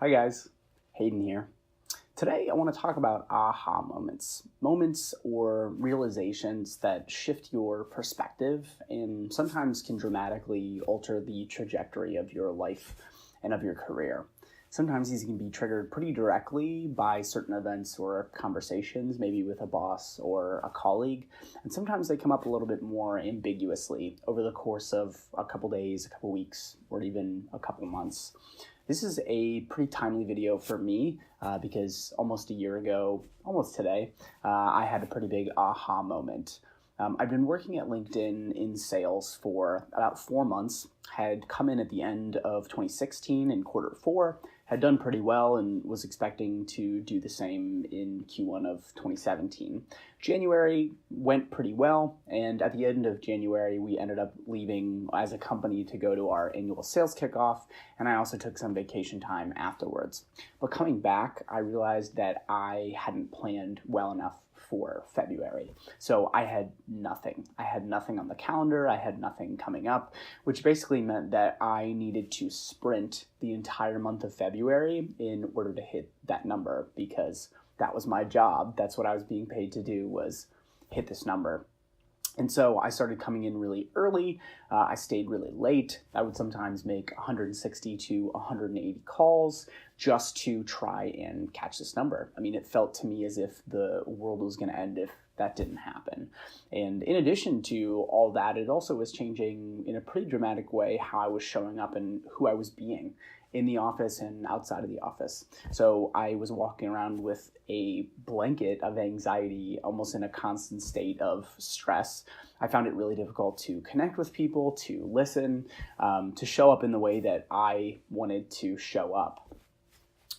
Hi guys, Hayden here. Today I want to talk about aha moments or realizations that shift your perspective and sometimes can dramatically alter the trajectory of your life and of your career. Sometimes these can be triggered pretty directly by certain events or conversations, maybe with a boss or a colleague, and sometimes they come up a little bit more ambiguously over the course of a couple days, a couple weeks, or even a couple months. This is a pretty timely video for me because almost a year ago, almost today, I had a pretty big aha moment. I've been working at LinkedIn in sales for about 4 months, had come in at the end of 2016 in quarter 4, had done pretty well and was expecting to do the same in Q1 of 2017. January went pretty well, and at the end of January, we ended up leaving as a company to go to our annual sales kickoff, and I also took some vacation time afterwards. But coming back, I realized that I hadn't planned well enough for February. So I had nothing. I had nothing on the calendar. I had nothing coming up, which basically meant that I needed to sprint the entire month of February in order to hit that number because that was my job. That's what I was being paid to do, was hit this number. And so I started coming in really early. I stayed really late. I would sometimes make 160 to 180 calls just to try and catch this number. I mean, it felt to me as if the world was going to end if that didn't happen. And in addition to all that, it also was changing in a pretty dramatic way how I was showing up and who I was being in the office and outside of the office. So I was walking around with a blanket of anxiety, almost in a constant state of stress. I found it really difficult to connect with people, to listen, to show up in the way that I wanted to show up.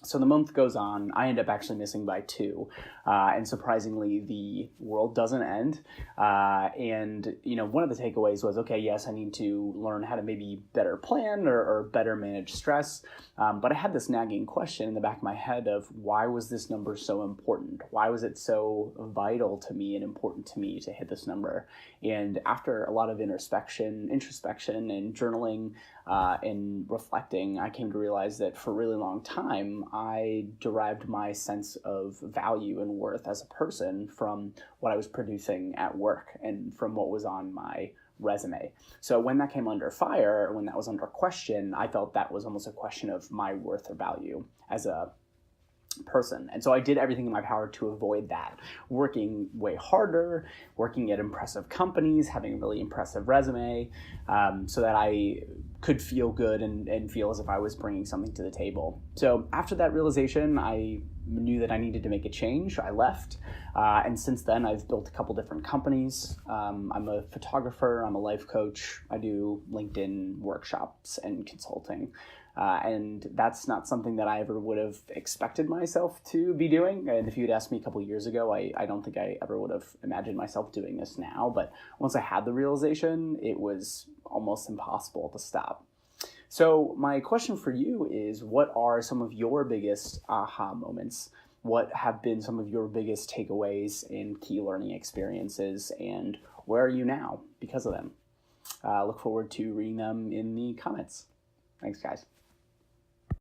So the month goes on. I end up actually missing by 2. And surprisingly, the world doesn't end. And, one of the takeaways was, okay, yes, I need to learn how to maybe better plan or better manage stress. But I had this nagging question in the back of my head of why was this number so important? Why was it so vital to me and important to me to hit this number? And after a lot of introspection and journaling and reflecting, I came to realize that for a really long time, I derived my sense of value and worth as a person from what I was producing at work and from what was on my resume. So when that came under fire, when that was under question, I felt that was almost a question of my worth or value as a person. And so I did everything in my power to avoid that, working way harder, working at impressive companies, having a really impressive resume, so that I could feel good and feel as if I was bringing something to the table. So after that realization, I knew that I needed to make a change. I left. And since then, I've built a couple different companies. I'm a photographer. I'm a life coach. I do LinkedIn workshops and consulting. And that's not something that I ever would have expected myself to be doing. And if you'd asked me a couple years ago, I don't think I ever would have imagined myself doing this now. But once I had the realization, it was almost impossible to stop. So my question for you is, what are some of your biggest aha moments? What have been some of your biggest takeaways and key learning experiences? And where are you now because of them? Look forward to reading them in the comments. Thanks, guys.